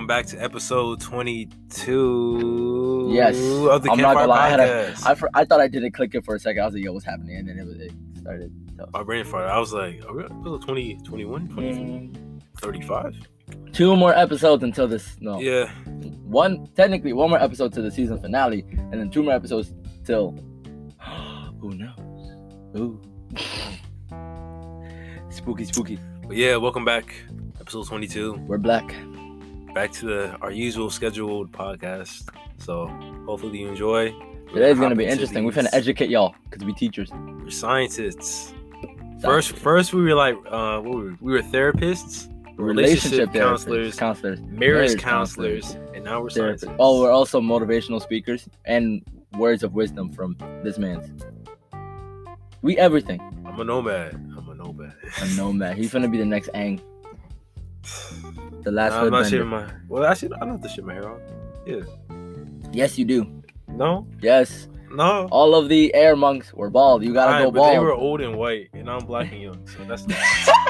welcome back to episode 22 Yes, of the I'm not Campfire gonna lie. Podcast. I thought I didn't click it for a second. I was like, yo, what's happening? And then it started. So. My brain farted. I was like, are we episode 20, 21, 22, 35? 2 more episodes until this. No. Yeah. Technically, 1 more episode to the season finale, and then 2 more episodes till. Who knows? Ooh. Spooky. But yeah, welcome back. Episode 22. We're back to our usual scheduled podcast. So hopefully you enjoy. Today's gonna be interesting. We're gonna educate y'all because we teachers. We're scientists. First we were like, what were we? We were therapists, relationship counselors, marriage counselors, and now we're scientists. Oh, we're also motivational speakers and words of wisdom from this man's. We everything. I'm a nomad. A nomad. He's gonna be the next Aang. The last I'm not hoodbender. shaving my. Well, actually, I don't have to shave my hair off. Yeah. Yes, you do. No. Yes. No. All of the air monks were bald. You gotta go but bald. they were old and white, and I'm black and young, so that's.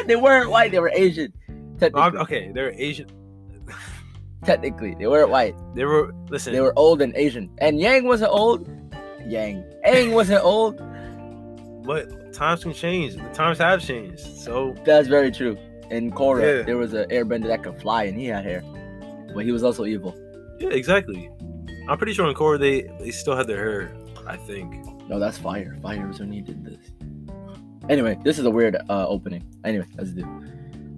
They weren't white. They were Asian. Technically. Okay, they're Asian. Technically, they weren't white. They were. Listen. They were old and Asian. And Yang wasn't old. Aang wasn't old. But times can change. The times have changed. So that's very true. In Korra, Yeah. there was an airbender that could fly, and he had hair, but he was also evil. yeah, exactly. I'm pretty sure in Korra they still had their hair. I think. No, that's Fire. Fire was when he did this. Anyway, this is a weird opening. Anyway,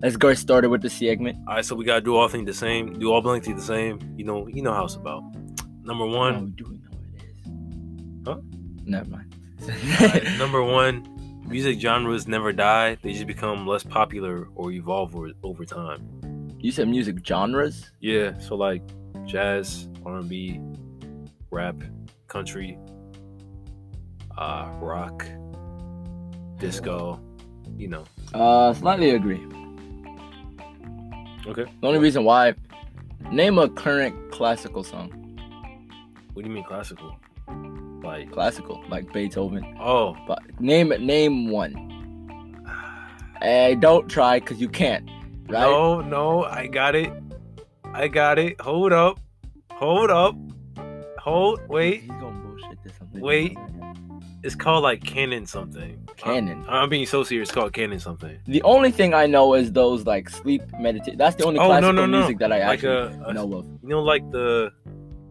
let's get started with the segment. All right, so we gotta do all things the same. Do all blank things the same. You know how it's about. Number one. Oh, do we know what it is? Huh? Never mind. Right, number one, music genres never die. They just become less popular or evolve over time. You said music genres? Yeah, so like jazz, R&B, rap, country, rock, disco, Slightly agree. Okay. The only reason why, name a current classical song. What do you mean classical? Like Classical, like Beethoven. Oh. But name one. Hey, don't try, because you can't. Right? No, I got it. Hold up. Wait. He's gonna bullshit this something. Wait. It's called like canon something. Canon. I'm being so serious. It's called canon something. The only thing I know is those like sleep meditation. That's the only classical music that I like actually know of. You know, like the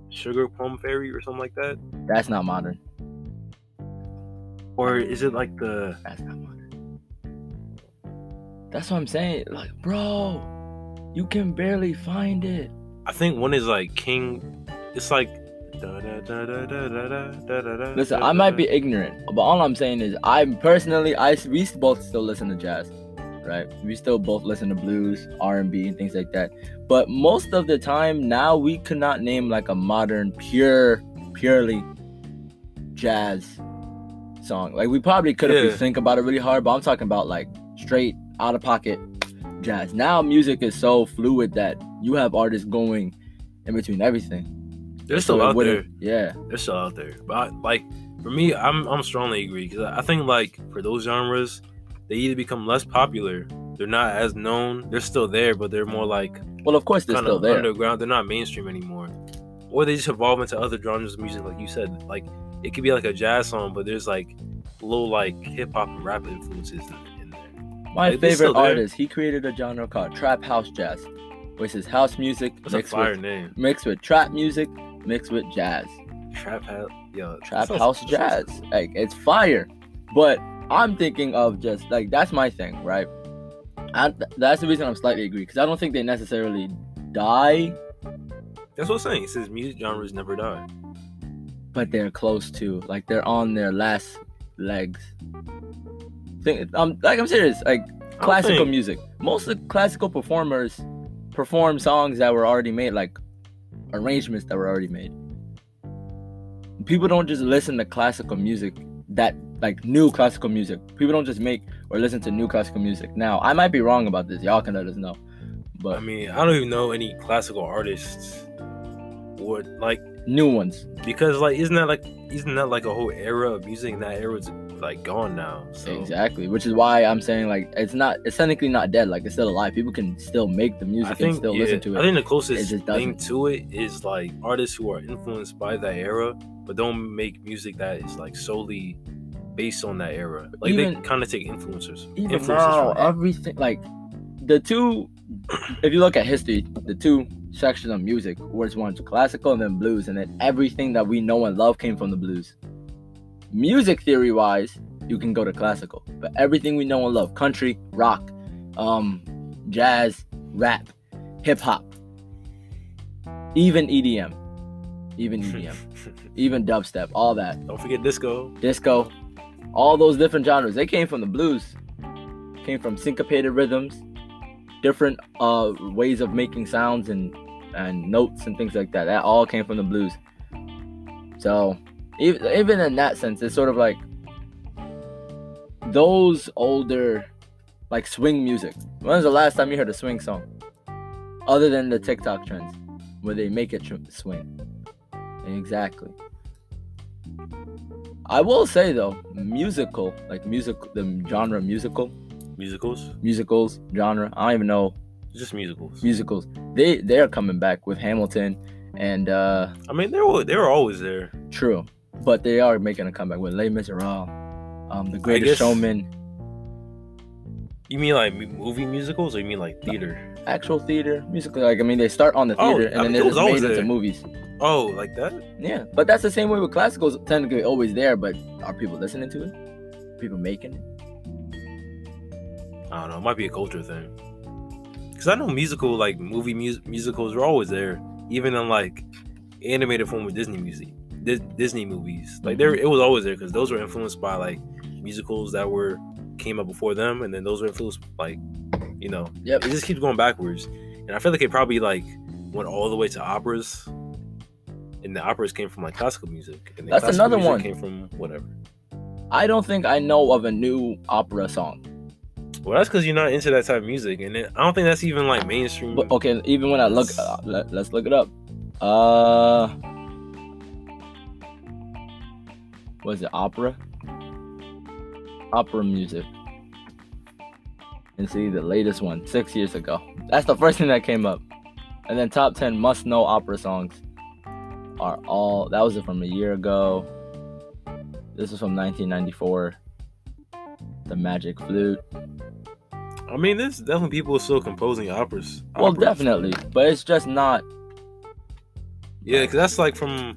Sugar Plum Fairy or something like that? That's not modern. Or is it like the... That's not modern. That's what I'm saying. Like, bro, you can barely find it. I think one is like King... It's like... Listen, I might be ignorant, but all I'm saying is we both still listen to jazz, right? We still both listen to blues, R&B, and things like that. But most of the time now, we could not name like a modern, purely jazz song. Like we probably could if we think about it really hard, but I'm talking about like straight out of pocket jazz. Now music is so fluid that you have artists going in between everything. They're still out there. Yeah, they're still out there. But like for me, I'm strongly agree because I think like for those genres, they either become less popular, they're not as known, they're still there, but they're more like of course they're still there. Underground, they're not mainstream anymore, or they just evolve into other genres of music, like you said. Like it could be like a jazz song, but there's like little like hip hop and rap influences in there. My favorite artist, he created a genre called trap house jazz, which is house music mixed with trap music mixed with jazz. Trap house jazz. Like it's fire. But I'm thinking of just like that's my thing, right? That's the reason I'm slightly agree, because I don't think they necessarily die. That's what I'm saying. It says music genres never die. But they're close to, like they're on their last legs. I'm serious. Like classical music. Most of the classical performers perform songs that were already made, like arrangements that were already made. People don't just listen to classical music, that like new classical music. People don't just make or listen to new classical music. Now, I might be wrong about this. Y'all can let us know. But I mean, I don't even know any classical artists would like new ones, because like isn't that like a whole era of music, and that era like gone now. So Exactly, which is why I'm saying like it's technically not dead. Like it's still alive. People can still make the music and still listen to it. I think the closest just thing doesn't. to it is like artists who are influenced by that era, but don't make music that is like solely based on that era. Like they kind of take influences Even from now, that. everything like the two. If you look at history, the two sections of music was one's classical and then blues, and then everything that we know and love came from the blues. Music theory wise, you can go to classical, but everything we know and love, country, rock, jazz, rap, hip hop, even EDM, even dubstep, all that. Don't forget disco, all those different genres. They came from the blues, came from syncopated rhythms, different ways of making sounds and notes and things like that. That all came from the blues. So even in that sense, it's sort of like those older, like swing music. When was the last time you heard a swing song? Other than the TikTok trends, where they make it swing. Exactly. I will say though, the genre musicals genre. I don't even know. Just musicals. They are coming back with Hamilton, and I mean they were always there. True, but they are making a comeback with Les Miserables, The Greatest Showman. You mean like movie musicals, or you mean like theater? Actual theater musical. Like I mean, they start on the theater and then they're just made into movies. Oh, like that? Yeah, but that's the same way with classicals. Technically, always there, but are people listening to it? People making it? I don't know. It might be a culture thing. Because I know musicals are always there, even in like animated form with Disney movies. Like it was always there because those were influenced by like musicals that came up before them, and then those were influenced like, it just keeps going backwards. And I feel like it probably like went all the way to operas, and the operas came from like classical music, and that's another one came from whatever. I don't think I know of a new opera song. Well, that's because you're not into that type of music, and I don't think that's even like mainstream. But, okay, even when I look, let's look it up. Was it opera? Opera music. And see the latest one, 6 years ago. That's the first thing that came up. And then top 10 must-know opera songs are all. That was from a year ago. This is from 1994. The Magic Flute. I mean, there's definitely people still composing operas. Well, definitely, but it's just not. Yeah, because that's like from.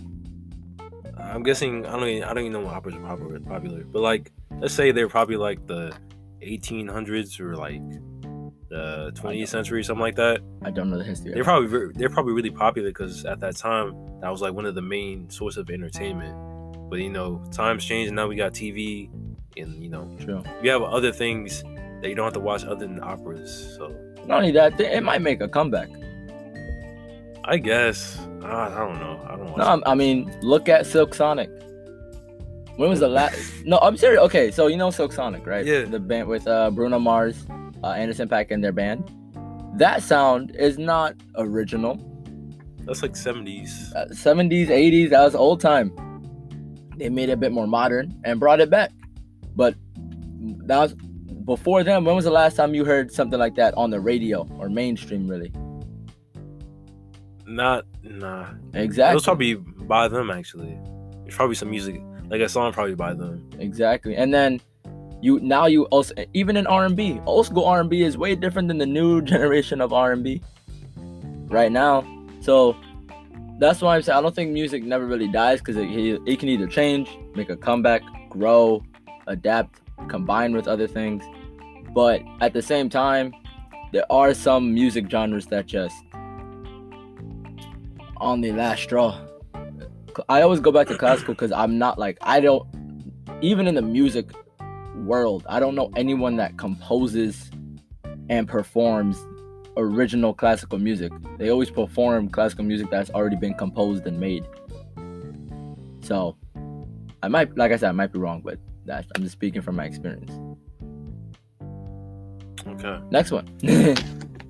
I'm guessing I don't even know when operas are popular, but like let's say they're probably like the 1800s or like the 20th century, something like that. I don't know the history. They're probably really popular because at that time that was like one of the main sources of entertainment. But times change and now we got TV and True. We have other things that you don't have to watch other than operas. So not only that, it might make a comeback. I guess. I don't know. I don't. No, I mean, look at Silk Sonic. When was the last? No, I'm serious. Okay, so Silk Sonic, right? Yeah. The band with Bruno Mars, Anderson .Paak, and their band. That sound is not original. That's like 70s. 70s, 80s. That was old time. They made it a bit more modern and brought it back. But that was before them. When was the last time you heard something like that on the radio or mainstream, really? Nah. Exactly. It was probably by them, actually. There's probably some music, like a song probably by them. Exactly. And then you also, even in R&B, old school R&B is way different than the new generation of R&B right now. So that's why I'm saying I don't think music never really dies, because it can either change, make a comeback, grow, adapt, combine with other things. But at the same time, there are some music genres that just on the last straw. I always go back to classical because I'm not like, even in the music world, I don't know anyone that composes and performs original classical music. They always perform classical music that's already been composed and made. So I might be wrong, but I'm just speaking from my experience. Okay. Next one.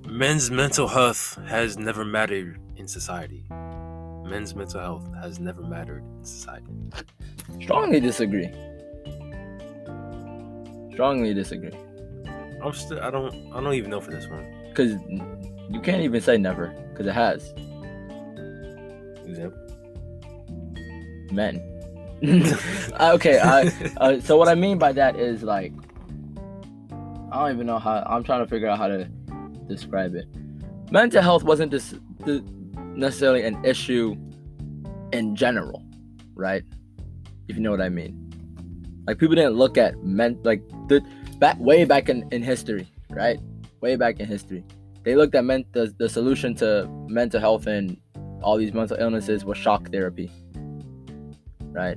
Men's mental health has never mattered in society. Men's mental health has never mattered in society. Strongly disagree. Strongly disagree. I don't even know for this one. Because you can't even say never, because it has. Example. Men. Okay, so what I mean by that is like, I don't even know how, I'm trying to figure out how to describe it. Mental health wasn't necessarily an issue in general, right? If you know what I mean. Like, people didn't look at way back in history, right? Way back in history, they looked at the solution to mental health and all these mental illnesses was shock therapy, right?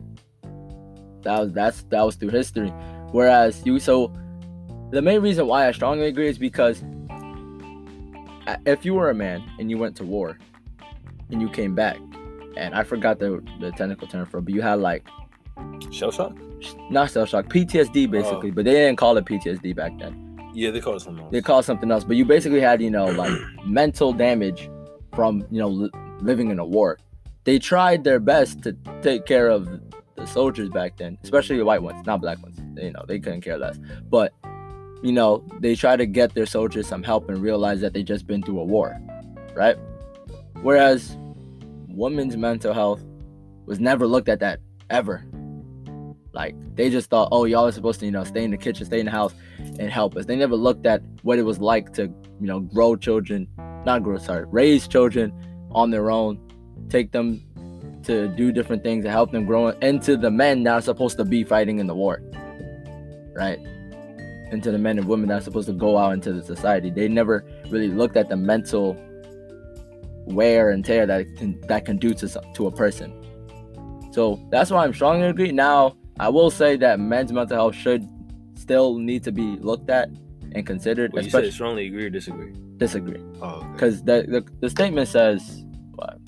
That was through history. Whereas the main reason why I strongly agree is because if you were a man and you went to war and you came back, and I forgot the technical term for it, but you had like shell shock? Not shell shock, PTSD basically, but they didn't call it PTSD back then. Yeah, they call it something else. They call it something else, but you basically had, like mental damage from, living in a war. They tried their best to take care of the soldiers back then, especially the white ones, not black ones. They couldn't care less. But, they tried to get their soldiers some help and realize that they just been through a war, right? Whereas women's mental health was never looked at that ever. Like, they just thought, oh, y'all are supposed to, stay in the kitchen, stay in the house and help us. They never looked at what it was like to, raise children on their own, take them to do different things to help them grow into the men that are supposed to be fighting in the war, right? Into the men and women that are supposed to go out into the society. They never really looked at the mental wear and tear that can do to a person. So that's why I'm strongly agree. Now, I will say that men's mental health should still need to be looked at and considered. Well, you said strongly agree or disagree? Disagree. Oh, because the statement says what?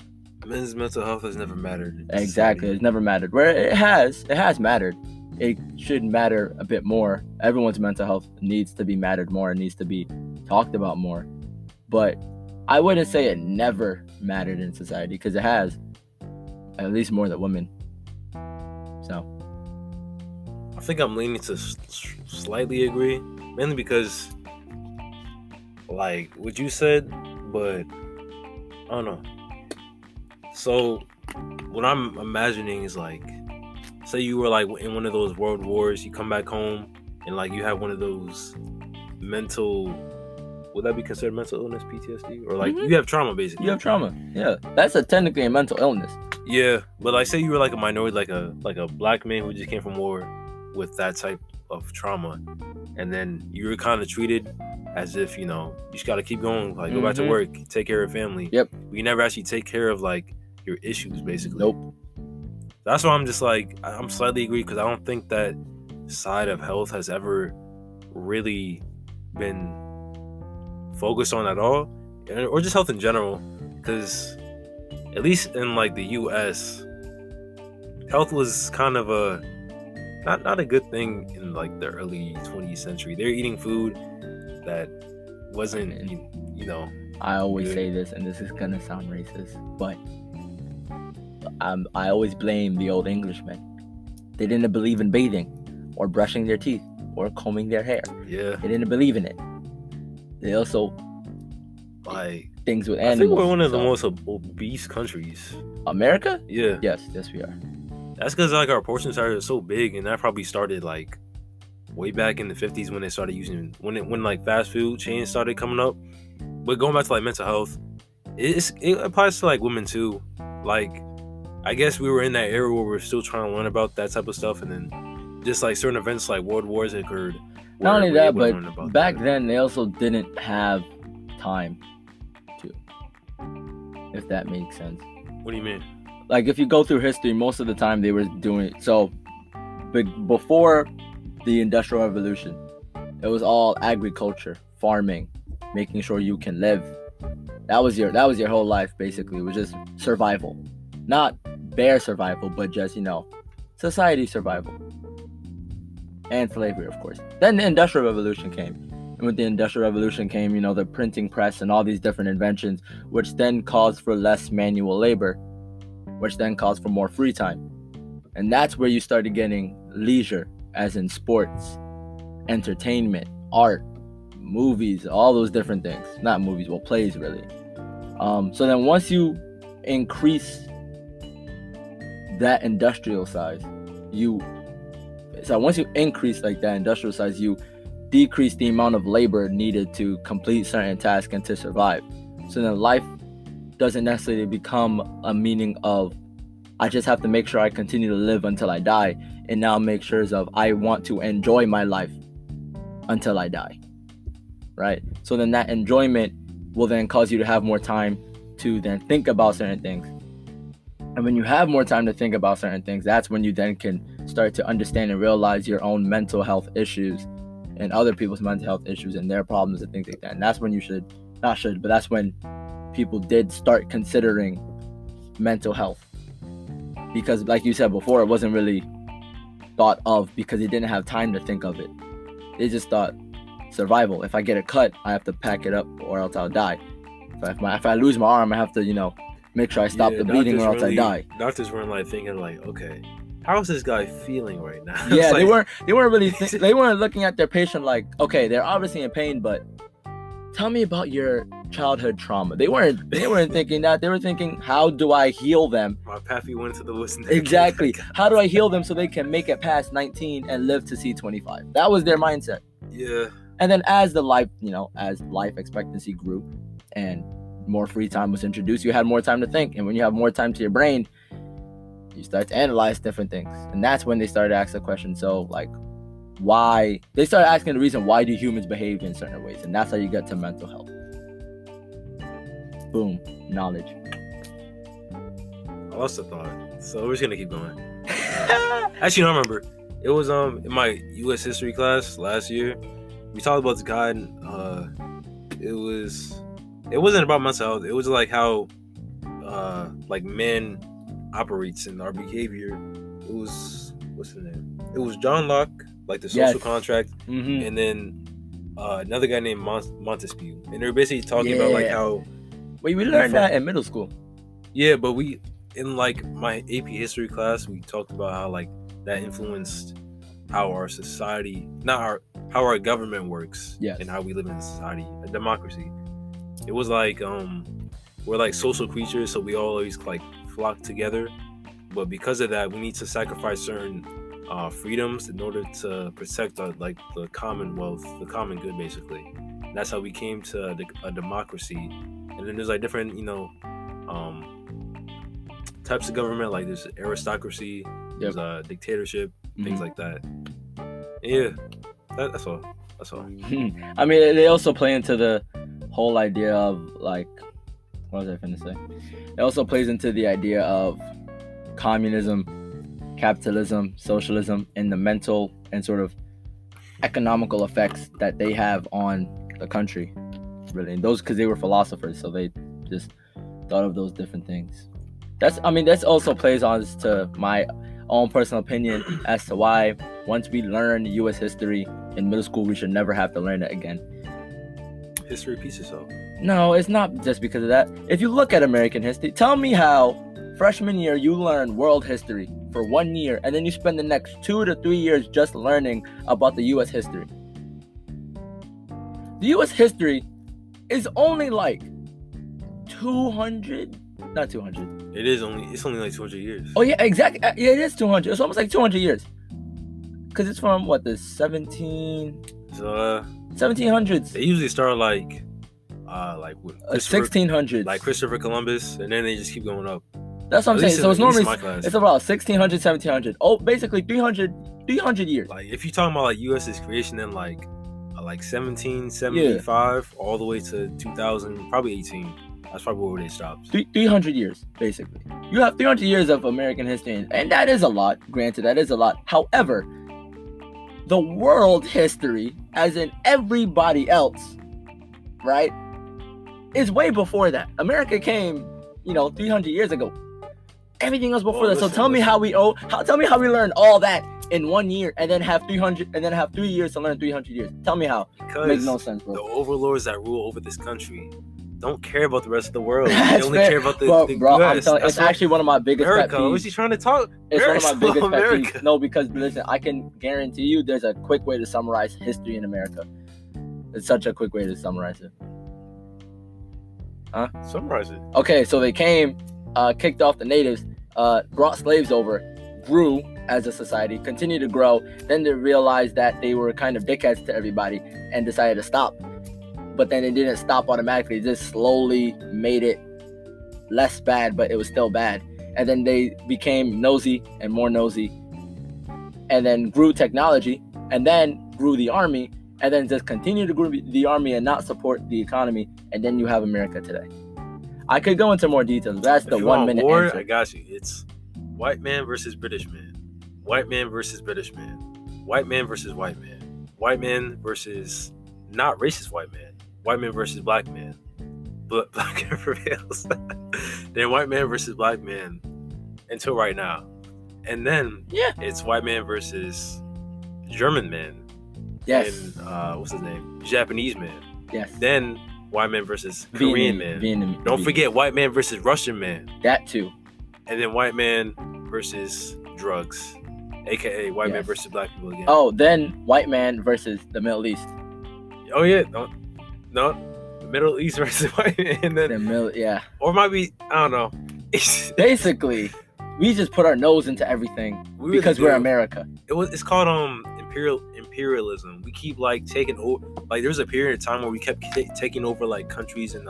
Men's mental health has never mattered. Exactly, it's never mattered. Where it has mattered. It should matter a bit more. Everyone's mental health needs to be mattered more. It needs to be talked about more. But I wouldn't say it never mattered in society, because it has, at least more than women. So I think I'm leaning to slightly agree, mainly because, like what you said, but I don't know. So what I'm imagining is, like, say you were like in one of those world wars, you come back home and like you have one of those mental, would that be considered mental illness, PTSD? Or like you have trauma, basically. You have trauma. Yeah. That's technically a mental illness. Yeah. But like, say you were like a minority, like a black man who just came from war with that type of trauma, and then you were kind of treated as if, you just got to keep going, like go back to work, take care of your family. Yep. We never actually take care of like your issues, basically. Nope. That's why I'm just like, I'm slightly agree, because I don't think that side of health has ever really been focused on at all, or just health in general, because at least in like the US, health was kind of a not a good thing in like the early 20th century. They're eating food that wasn't, I always good. say this, and this is gonna sound racist, but I always blame the old Englishmen. They didn't believe in bathing or brushing their teeth or combing their hair. Yeah. They didn't believe in it. They also like things with animals. I think we're one of the most obese countries. America? Yeah. Yes, we are. That's because like our portion size is so big, and that probably started like way back in the 50s when they started using when like fast food chains started coming up. But going back to like mental health, it applies to like women too. Like, I guess we were in that era where we're still trying to learn about that type of stuff, and then just like certain events like world wars occurred. Not only that, but back then they also didn't have time to, if that makes sense. What do you mean? Like, if you go through history, most of the time they were doing so. Before the Industrial Revolution, it was all agriculture, farming, making sure you can live. That was your whole life, basically. It was just survival, not bare survival, but just society survival, and slavery, of course. Then the Industrial Revolution came, and with the Industrial Revolution came, the printing press and all these different inventions, which then caused for less manual labor, which then caused for more free time. And that's where you started getting leisure, as in sports entertainment, art, movies, all those different things. Not movies, well, plays really. So then once you increase that industrial size, once you increase like that industrial size, you decrease the amount of labor needed to complete certain tasks and to survive. So then life doesn't necessarily become a meaning of I just have to make sure I continue to live until I die, and now make sure of I want to enjoy my life until I die, right? So then that enjoyment will then cause you to have more time to then think about certain things. And when you have more time to think about certain things, that's when you then can start to understand and realize your own mental health issues and other people's mental health issues and their problems and things like that. And that's when that's when people did start considering mental health. Because like you said before, it wasn't really thought of because they didn't have time to think of it. They just thought survival. If I get a cut, I have to pack it up or else I'll die. If I lose my arm, I have to, make sure I stop the bleeding or else I die. Doctors weren't like thinking like, okay, how is this guy feeling right now? Yeah, they weren't really they weren't looking at their patient like, okay, they're obviously in pain, but tell me about your childhood trauma. They weren't thinking that. They were thinking, how do I heal them? My pappy went to the woods. Exactly. How do I heal them so they can make it past 19 and live to see 25? That was their mindset. Yeah. And then as life expectancy grew and more free time was introduced, you had more time to think. And when you have more time to your brain, you start to analyze different things. And that's when they started asking the question. So like, why? They started asking the reason why do humans behave in certain ways. And that's how you get to mental health. Boom. Knowledge. I lost the thought. So we're just going to keep going. Actually, no, I remember. It was in my U.S. history class last year. We talked about this guy. It wasn't about mental health. It was like how like men operates in our behavior. It was, what's the name? It was John Locke, like the social contract, and then another guy named Montesquieu. And they were basically talking about like how. Wait, we learned that in middle school. Yeah, but in like my AP history class, we talked about how like that influenced how our society, how our government works, and how we live in a society, a democracy. It was like we're like social creatures, so we all always like flock together. But because of that, we need to sacrifice certain freedoms in order to protect the commonwealth, the common good, basically. And that's how we came to a democracy. And then there's like different, types of government. Like there's aristocracy, there's dictatorship, things like that. Yeah, that's all. I mean, they also play into the whole idea of like, what was I finna say? It also plays into the idea of communism, capitalism, socialism, and the mental and sort of economical effects that they have on the country. Really, and those because they were philosophers, so they just thought of those different things. That's also plays on to my own personal opinion as to why once we learn U.S. history in middle school, we should never have to learn it again. History repeats itself. No, it's not just because of that. If you look at American history, tell me how freshman year you learn world history for 1 year, and then you spend the next 2 to 3 years just learning about the U.S. history. The U.S. history is only like 200, not 200. It's only like 200 years. Oh yeah, exactly. Yeah, it is 200. It's almost like 200 years. Because it's from what, the 1700s. They usually start like 1600s. Like Christopher Columbus, and then they just keep going up. That's what I'm saying. So it's normally it's about 1600, 1700. Oh, basically 300 years. Like if you're talking about like U.S.'s creation in like 1775 all the way to 2000, probably 18. That's probably where they stopped. 300 years, basically. You have 300 years of American history, and that is a lot. Granted, that is a lot. However, the world history, as in everybody else, right, is way before that. America came, 300 years ago. Everything else before that. So tell me how we learned all that in 1 year, and then have 300, and then have 3 years to learn 300 years. Tell me how. Because makes no sense, bro. The overlords that rule over this country don't care about the rest of the world. That's They only fair. care about the Bro, I'm US. telling That's it's actually one of my biggest pet America. What's peeves. he trying to talk? It's one of my biggest pet America. peeves. No, because listen, I can guarantee you there's a quick way to summarize history in America. It's such a quick way to summarize it. Huh? Summarize it. Okay, so they came, kicked off the natives, brought slaves over, grew as a society, continued to grow. Then they realized that they were kind of dickheads to everybody and decided to stop. But then it didn't stop automatically. It just slowly made it less bad, but it was still bad. And then they became nosy and more nosy. And then grew technology. And then grew the army. And then just continue to grow the army and not support the economy. And then you have America today. I could go into more details, but that's the 1 minute war, answer. I got you. It's white man versus British man. White man versus British man. White man versus white man. White man versus not racist white man. White man versus black man. Black man prevails. Then white man versus black man until right now. And then it's white man versus German man. Yes. And what's his name? Japanese man. Yes. Then white man versus Korean man. Don't forget white man versus Russian man. That too. And then white man versus drugs. AKA white man versus black people again. Oh, then white man versus the Middle East. Oh yeah. No. Middle East versus white man. And then, or it might be, I don't know. Basically, we just put our nose into everything because we're America. It's called imperialism. We keep like taking over. Like there was a period of time where we kept taking over like countries and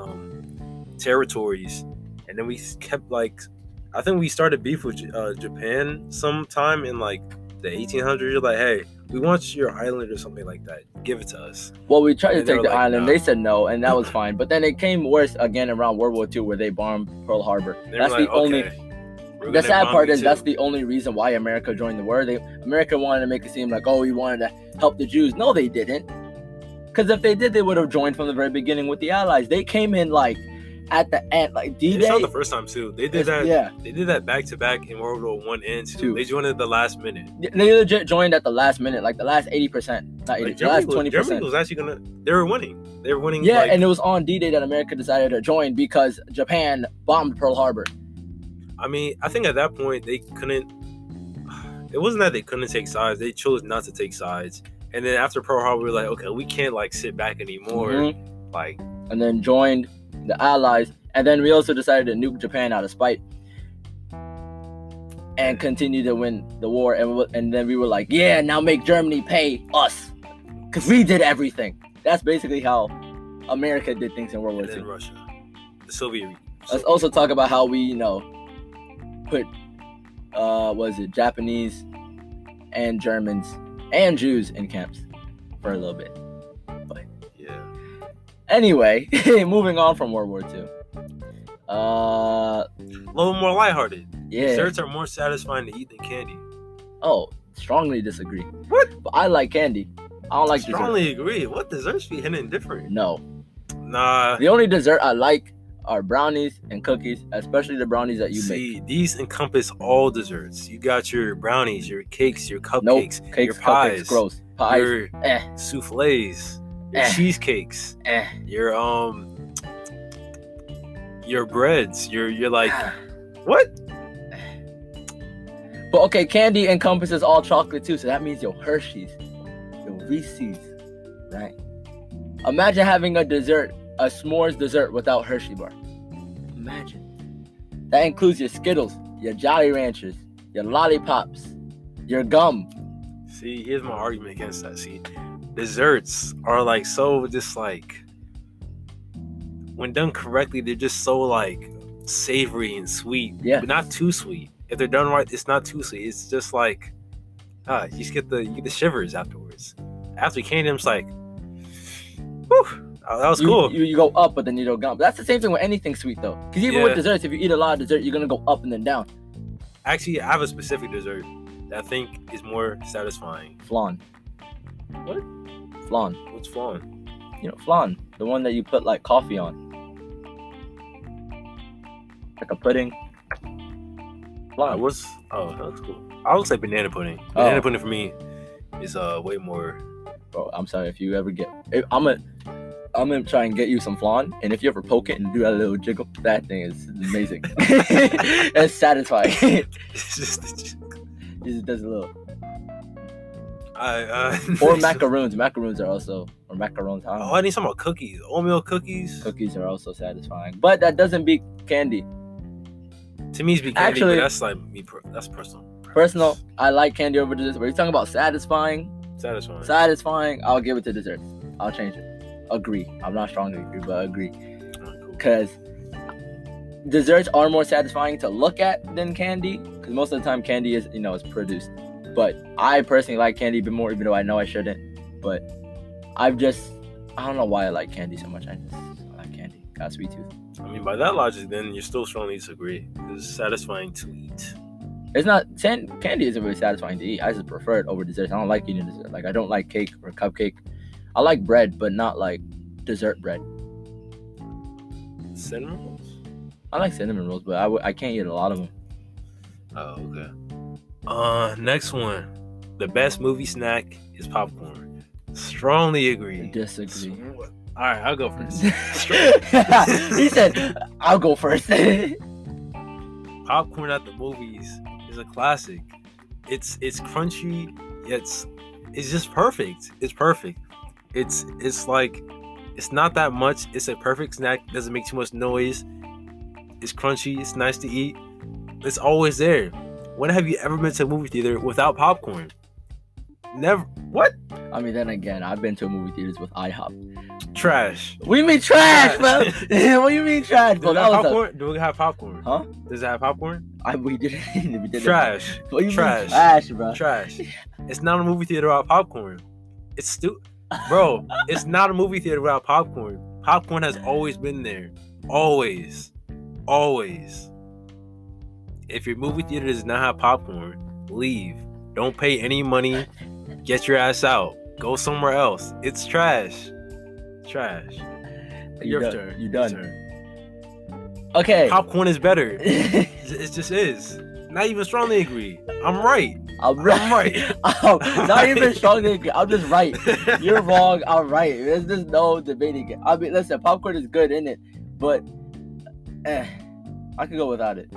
territories, and then we kept like, I think we started beef with Japan sometime in like the 1800s. You're like, hey, we want your island or something like that. Give it to us. Well, we tried to take the like, island. no. They said no, and that was fine. But then it came worse again around World War II, where they bombed Pearl Harbor. That's the only. The sad part is that's the only reason why America joined the war. America wanted to make it seem like, oh, we wanted to help the Jews. No, they didn't. Because if they did, they would have joined from the very beginning with the Allies. They came in like at the end, like D-Day. It's not the first time too. They did that. Yeah. They did that back to back in World War I and II. They joined at the last minute. They legit joined at the last minute, like the last 80%, not 80, like the last 20%. Germany was actually gonna. They were winning. They were winning. Yeah, like, and it was on D-Day that America decided to join because Japan bombed Pearl Harbor. I mean, I think at that point they couldn't. It wasn't that they couldn't take sides; they chose not to take sides. And then after Pearl Harbor, we were like, okay, we can't like sit back anymore. Mm-hmm. Like, and then joined the Allies, and then we also decided to nuke Japan out of spite, and continue to win the war. And then we were like, yeah, now make Germany pay us, because we did everything. That's basically how America did things in World War II. And then Russia, the Soviet Union. Let's also talk about how we, put Japanese and Germans and Jews in camps for a little bit. But yeah. Anyway, moving on from World War II. A little more lighthearted. Yeah. Desserts are more satisfying to eat than candy. Oh, strongly disagree. What? But I like candy. I don't like dessert. Strongly agree. What desserts be hitting different? No. Nah. The only dessert I like are brownies and cookies, especially the brownies that you make. See, these encompass all desserts. You got your brownies, your cakes, your cupcakes, Nope. Cakes, your pies, cupcakes, gross. Pies, your souffles, your cheesecakes, your breads, your like what? But okay, candy encompasses all chocolate too, so that means your Hershey's, your Reese's, right? Imagine having a s'mores dessert without Hershey bar. Imagine. That includes your Skittles, your Jolly Ranchers, your lollipops, your gum. See, here's my argument against that. See, desserts are like so just like, when done correctly, they're just so like savory and sweet. Yeah. But not too sweet. If they're done right, it's not too sweet. It's just like, you just get the shivers afterwards. After candy, I'm just like, whew. Oh, that was cool. You go up, but then you don't down. But that's the same thing with anything sweet, though. Because even with desserts, if you eat a lot of dessert, you're going to go up and then down. Actually, I have a specific dessert that I think is more satisfying. Flan. What? Flan. What's flan? Flan. The one that you put, like, coffee on. Like a pudding. Flan. That's cool. I would say banana pudding. Banana pudding for me is way more... Bro, I'm sorry if you ever get... I'm gonna try and get you some flan, and if you ever poke it and do that little jiggle, that thing is amazing. It's satisfying. It's just It just does a little. I Or macaroons. Macaroons are also, or macarons. I don't know. I need some more cookies. Oatmeal cookies. Cookies are also satisfying, but that doesn't beat candy. To me, it's be candy, Actually, but that's like me. That's personal. Personal, I like candy over dessert. But you're talking about satisfying. Satisfying. I'll give it to desserts. I'll change it. Agree. I'm not strongly agree, but agree. Alright, cool. Because desserts are more satisfying to look at than candy. Because most of the time, candy is is produced. But I personally like candy a bit more, even though I know I shouldn't. But I don't know why I like candy so much. I like candy. Got a sweet tooth. I mean, by that logic, then you're still strongly disagree. It's satisfying to eat. It's not, candy isn't really satisfying to eat. I just prefer it over desserts. I don't like eating dessert. Like, I don't like cake or cupcake. I like bread, but not like dessert bread. Cinnamon rolls? I like cinnamon rolls, but I can't eat a lot of them. Oh, okay. Next one. The best movie snack is popcorn. Strongly agree. Disagree. All right, I'll go first. He said, "I'll go first." Popcorn at the movies is a classic. It's crunchy. It's just perfect. It's perfect. It's like, it's not that much. It's a perfect snack. Doesn't make too much noise. It's crunchy. It's nice to eat. It's always there. When have you ever been to a movie theater without popcorn? Never. What? I mean, then again, I've been to movie theaters with IHOP. Trash. What do you mean trash, bro? What do you mean trash, bro? Do we have popcorn? Huh? Does it have popcorn? We didn't. We did Trash. What do you Trash. mean trash, bro? Trash. It's not a movie theater without popcorn. It's stupid. Bro, it's not a movie theater without popcorn. Popcorn has always been there. Always. Always. If your movie theater does not have popcorn, leave. Don't pay any money. Get your ass out. Go somewhere else. It's trash. Trash. Your turn. You done. Your turn. Okay. Popcorn is better. It just is. Not even strongly agree. I'm right. I'm right. Not even strongly agree. I'm just right. You're wrong. I'm right. There's just no debating it. I mean, listen, popcorn is good, isn't it? But I could go without it.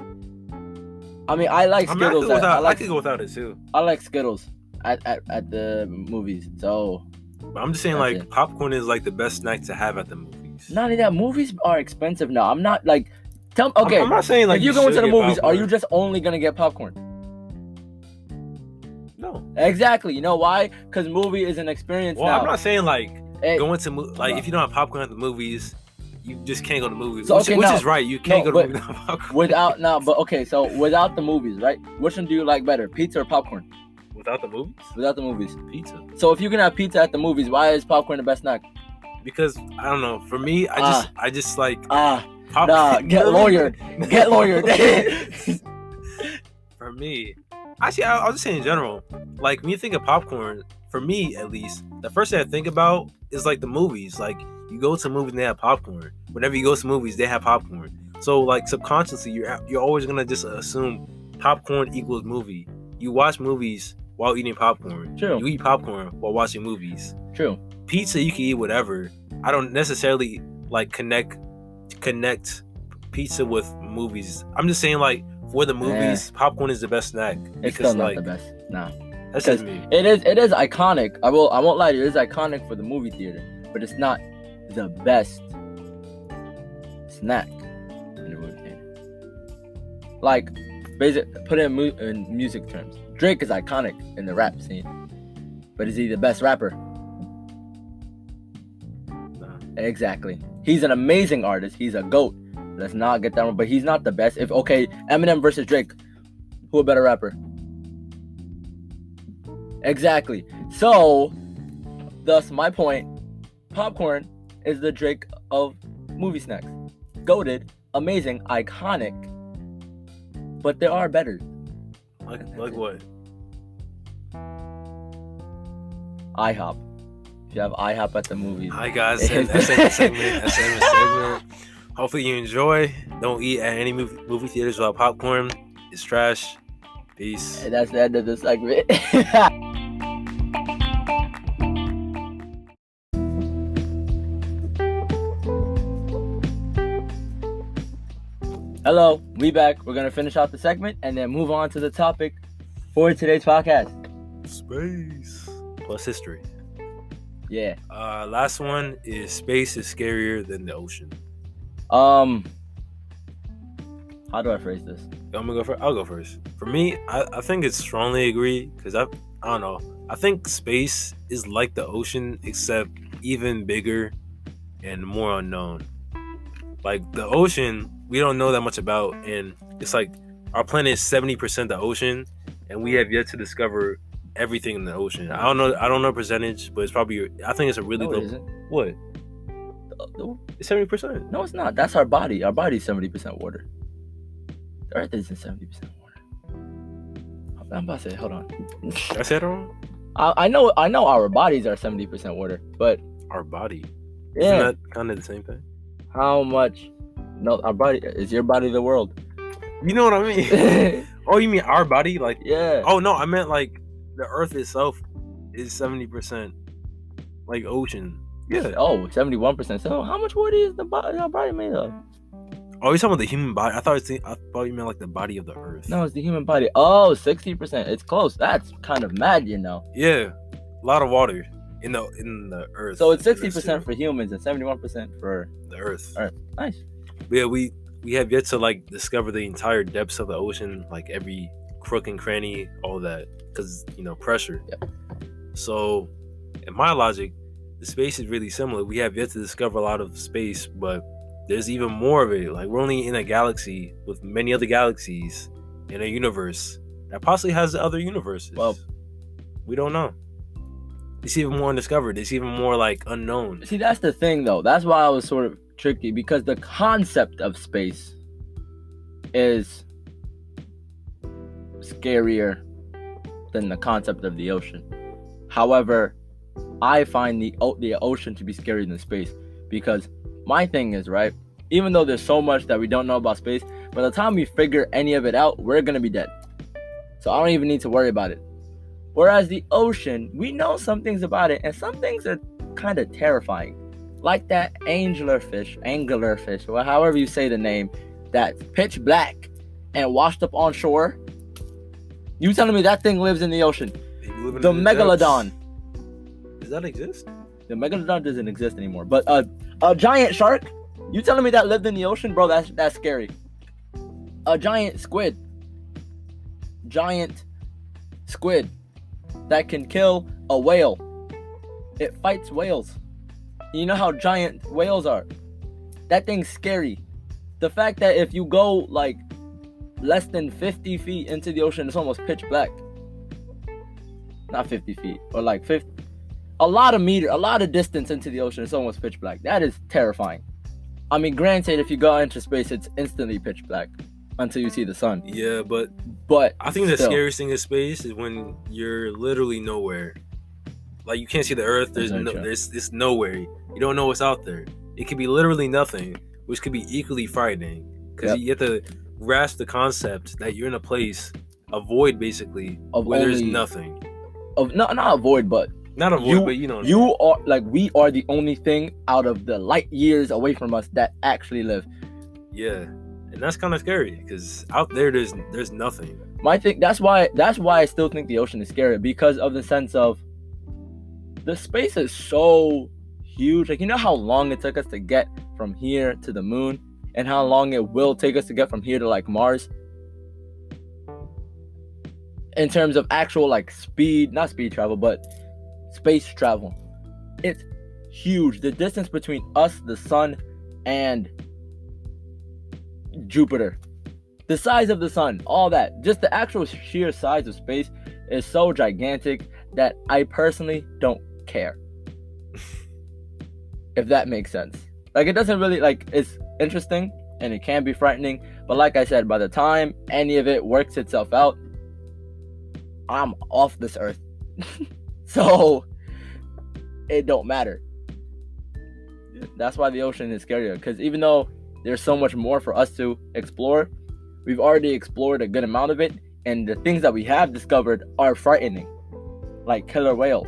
I mean, I like Skittles. I could go without it too. I like Skittles at the movies. So, but I'm just saying, like, popcorn is like the best snack to have at the movies. Not only that, movies are expensive now. I'm not like, okay. I'm not saying like if you go into the movies, popcorn. are you just only gonna get popcorn? No. Exactly. You know why? Because movie is an experience. Well, now. I'm not saying like going to if you don't have popcorn at the movies, you just can't go to movies. So, which is right. You can't go to movies without popcorn. So without the movies, right? Which one do you like better, pizza or popcorn? Without the movies? Without the movies. Pizza. So if you can have pizza at the movies, why is popcorn the best snack? Because I don't know. For me, I just like popcorn. Nah, get lawyered. Get lawyered. For me, actually, I'll just say in general. Like, when you think of popcorn, for me at least, the first thing I think about is like the movies. Like, you go to movies and they have popcorn. Whenever you go to movies, they have popcorn. So like subconsciously, you're always gonna just assume popcorn equals movie. You watch movies while eating popcorn. True. You eat popcorn while watching movies. True. Pizza, you can eat whatever. I don't necessarily like connect pizza with movies. I'm just saying, like, for the movies, popcorn is the best snack. It's still not the best. Nah. That's just me. It is iconic. I won't lie to you. It is iconic for the movie theater, but it's not the best snack in the movie theater. Like, basically, put it in music terms. Drake is iconic in the rap scene, but is he the best rapper? No. Exactly. He's an amazing artist. He's a GOAT. Let's not get that wrong. But he's not the best. Eminem versus Drake, who a better rapper? Exactly. So, thus my point, popcorn is the Drake of movie snacks. Goated, amazing, iconic, but there are better. Like what? IHOP. If you have IHOP at the movies. Hi guys, that's the segment. Hopefully you enjoy. Don't eat at any movie theaters without popcorn. It's trash. Peace. And that's the end of the segment. Hello, we back. We're gonna finish out the segment and then move on to the topic for today's podcast. Space plus history. Yeah. Last one is space is scarier than the ocean. How do I phrase this? I'm gonna go first. I'll go first. For me, I think it's strongly agree because I don't know. I think space is like the ocean except even bigger and more unknown. Like the ocean, we don't know that much about, and it's like our planet is 70% the ocean, and we have yet to discover everything in the ocean. I don't know percentage, but it's probably. I think it's a really low. What? It's 70%. No, it's not. That's our body. Our body is 70% water. The Earth isn't 70% water. I'm about to say, hold on. I said it wrong. I know our bodies are 70% water, but our body. Yeah. Isn't that kind of the same thing? How much? No, our body is your body the world. You know what I mean? Oh, you mean our body? Like yeah. Oh no, I meant like the Earth itself is 70% like ocean. Yeah. Oh, 71%. So how much water is our body made of? Oh, you're talking about the human body? I thought you meant like the body of the Earth. No, it's the human body. Oh, 60%. It's close. That's kind of mad, you know. Yeah, a lot of water in the Earth. So it's 60% for humans and 71% for the Earth. Nice. But yeah, we have yet to like discover the entire depths of the ocean, like every crook and cranny, all that, because pressure. Yep. So, in my logic, the space is really similar. We have yet to discover a lot of space, but there's even more of it. Like we're only in a galaxy with many other galaxies in a universe that possibly has other universes. Well, we don't know. It's even more undiscovered. It's even more like unknown. See, that's the thing though. That's why I was sort of tricky, because the concept of space is scarier than the concept of the ocean. However, I find the ocean to be scarier than space, because my thing is, right, even though there's so much that we don't know about space, by the time we figure any of it out, we're gonna be dead. So I don't even need to worry about it. Whereas the ocean, we know some things about it, and some things are kind of terrifying. Like that anglerfish, or however you say the name, that's pitch black and washed up on shore. You telling me that thing lives in the ocean? The megalodon. Does that exist? The megalodon doesn't exist anymore. But a giant shark? You telling me that lived in the ocean? Bro, that's scary. A giant squid. Giant squid that can kill a whale. It fights whales. You know how giant whales are. That thing's scary. The fact that if you go like less than 50 feet into the ocean, it's almost pitch black. Not 50 feet, or like 50. A lot of distance into the ocean, it's almost pitch black. That is terrifying. I mean, granted, if you go into space, it's instantly pitch black until you see the sun. Yeah, but I think the scariest thing in space is when you're literally nowhere. Like you can't see the Earth. There's nowhere. You don't know what's out there. It could be literally nothing, which could be equally frightening, because you have to grasp the concept that you're in a place, a void basically, where there's nothing. Not a void, but you are like, we are the only thing out of the light years away from us that actually live. Yeah, and that's kind of scary, because out there there's nothing. That's why I still think the ocean is scary, because of the sense of the space is so huge. Like, you know how long it took us to get from here to the moon, and how long it will take us to get from here to like Mars, in terms of actual like not speed travel, but space travel. It's huge. The distance between us, the sun, and Jupiter, the size of the sun, all that, just the actual sheer size of space is so gigantic that I personally don't care. If that makes sense. Like, it doesn't really, like, it's interesting and it can be frightening, but like I said, by the time any of it works itself out, I'm off this earth. So it don't matter. That's why the ocean is scarier, because even though there's so much more for us to explore, we've already explored a good amount of it, and the things that we have discovered are frightening, like killer whales.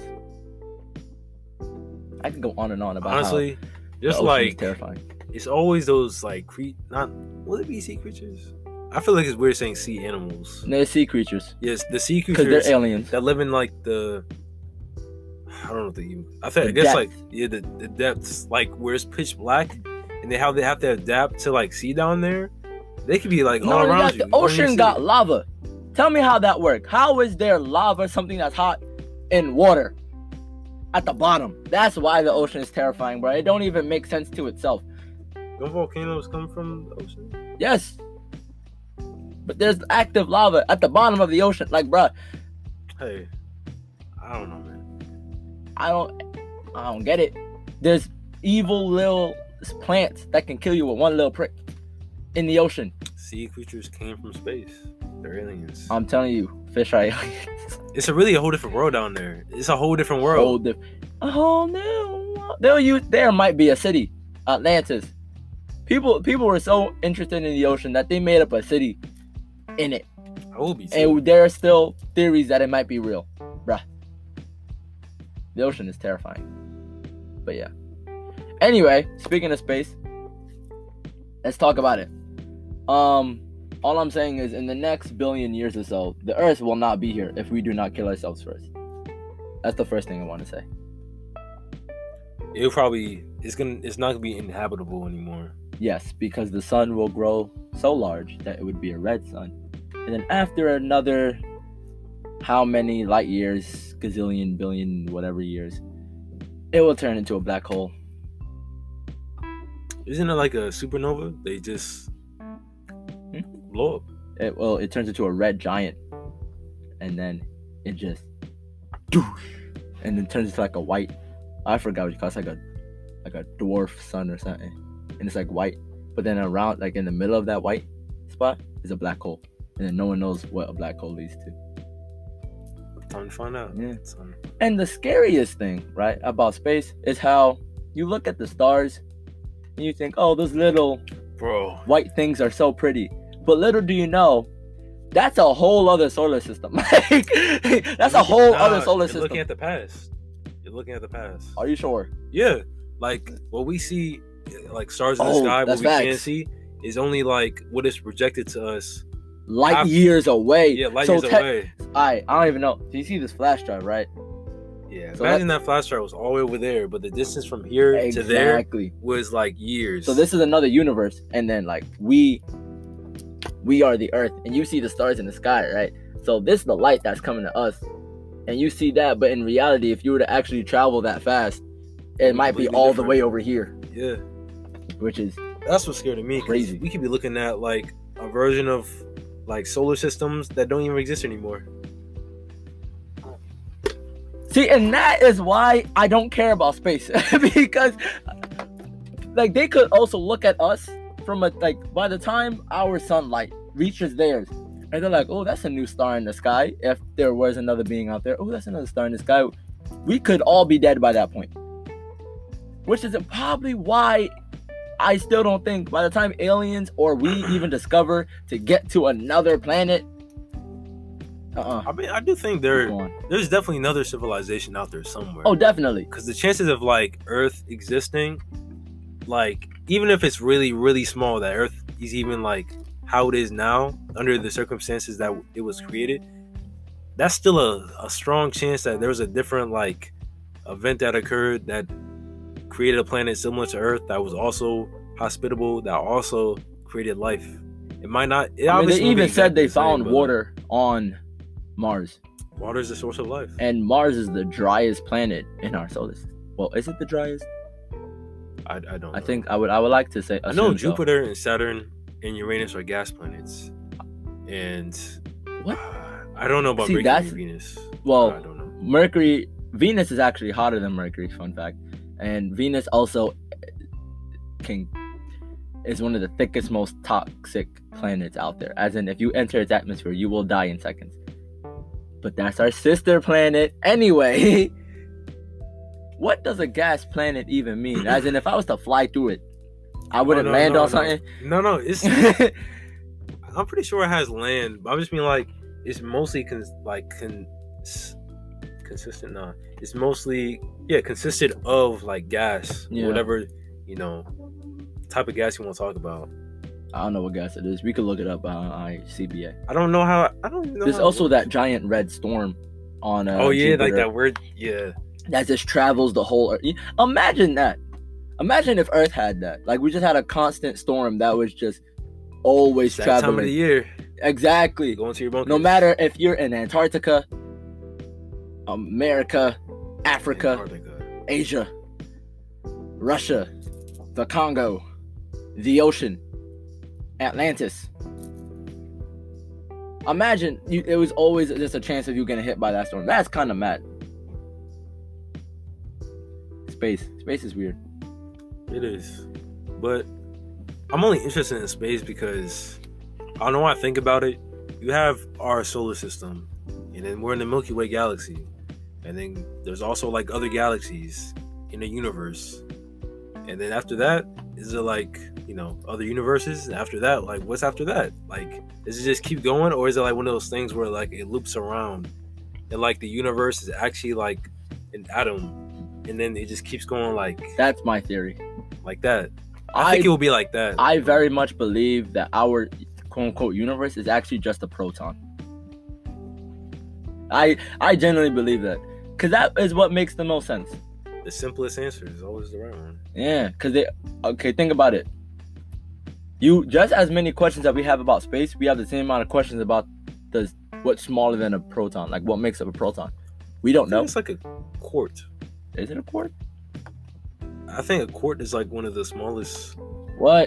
I could go on and on about, honestly, how just like terrifying. it's always those like not will it be sea creatures? I feel like it's weird saying sea animals. They're sea creatures. Yes, the sea Because creatures they're aliens. that live in like the I don't know what the I guess depth. like the depths, like where it's pitch black and they have to adapt to like see down there. They could be like all around you. The ocean got lava. Tell me how that works. How is there lava, something that's hot, in water at the bottom? That's why the ocean is terrifying, bro. It don't even make sense to itself. Don't volcanoes come from the ocean? Yes. But there's active lava at the bottom of the ocean. Like, bro. Hey, I don't know, man. I don't get it. There's evil little plants that can kill you with one little prick in the ocean. Sea creatures came from space. They're aliens. I'm telling you, fish are aliens. It's a whole different world down there. It's a whole different world. A whole new. There might be a city, Atlantis. People were so interested in the ocean that they made up a city in it. I will be too. And there are still theories that it might be real, bruh. The ocean is terrifying. But yeah. Anyway, speaking of space, let's talk about it. All I'm saying is in the next billion years or so, the Earth will not be here if we do not kill ourselves first. That's the first thing I want to say. It's not gonna be inhabitable anymore. Yes, because the sun will grow so large that it would be a red sun. And then after another how many light years, gazillion, billion, whatever years, it will turn into a black hole. Isn't it like a supernova? They just blow up. It turns into a red giant, and then it just and then turns into like a white. I forgot what you call it. It's like a dwarf sun or something, and it's like white. But then around, like in the middle of that white spot, is a black hole, and then no one knows what a black hole leads to. Time to find out. Yeah. And the scariest thing, right, about space is how you look at the stars and you think, oh, those little white things are so pretty. But little do you know, that's a whole other solar system. That's a whole other solar system. You're looking at the past. Are you sure? Yeah. Like what we see, like stars in the sky, what we can't see is only like what is projected to us. Light years away. Yeah, light years away. I don't even know. Do you see this flash drive, right? Yeah, so imagine that flash drive was all the way over there, but the distance from here to there was like years. So this is another universe, and then like we are the Earth, and you see the stars in the sky, right? So this is the light that's coming to us, and you see that, but in reality, if you were to actually travel that fast, it might be all the way over here. Yeah, that's what's scared of me. Crazy. We could be looking at like a version of like solar systems that don't even exist anymore. See, and that is why I don't care about space. Because like they could also look at us from by the time our sunlight reaches theirs, and they're like, oh, that's a new star in the sky. If there was another being out there, oh, that's another star in the sky. We could all be dead by that point. Which is probably why I still don't think by the time aliens or we even discover to get to another planet. I mean, I do think there's definitely another civilization out there somewhere. Oh, definitely. Because the chances of like Earth existing, like even if it's really, really small, that Earth is even like how it is now under the circumstances that it was created, that's still a strong chance that there was a different like event that occurred that created a planet similar to Earth that was also hospitable, that also created life. It might not. They even said they found water on Mars. Water is the source of life, and Mars is the driest planet in our solar system. Well, is it the driest? I don't know. I think I would like to say. I know Jupiter and Saturn and Uranus are gas planets, and what? I don't know about Mercury and Venus. Well, I don't know. Venus is actually hotter than Mercury. Fun fact. And Venus also is one of the thickest, most toxic planets out there. As in, if you enter its atmosphere, you will die in seconds. But that's our sister planet anyway. What does a gas planet even mean? As in, if I was to fly through it, I wouldn't land on something. No, it's. I'm pretty sure it has land, but I'm just mean like it's mostly consistent. No, it's mostly consisted of like gas, whatever type of gas you want to talk about. I don't know what gas it is. We could look it up on ICBA. I don't know. There's also that giant red storm on Jupiter, like that word. Yeah. That just travels the whole Earth. Imagine that. Imagine if Earth had that. Like, we just had a constant storm that was just always traveling. Time of the year. Exactly. Going to your bunkers. No matter if you're in Antarctica, America, Africa, Asia, Russia, the Congo, the ocean, Atlantis. Imagine it was always just a chance of you getting hit by that storm. That's kind of mad. Space is weird. It is, but I'm only interested in space because I don't know why I think about it. You have our solar system, and then we're in the Milky Way galaxy, and then there's also like other galaxies in the universe, and then after that, is it like other universes? And after that, like what's after that? Like, does it just keep going, or is it like one of those things where like it loops around, and like the universe is actually like an atom? And then it just keeps going like... That's my theory. Like that. I think it will be like that. I very much believe that our quote-unquote universe is actually just a proton. I genuinely believe that. Because that is what makes the most sense. The simplest answer is always the right one. Yeah, because think about it. Just as many questions that we have about space, we have the same amount of questions about what's smaller than a proton. Like, what makes up a proton? We don't know. It's like a quark. Is it a quark? I think a quark is like one of the smallest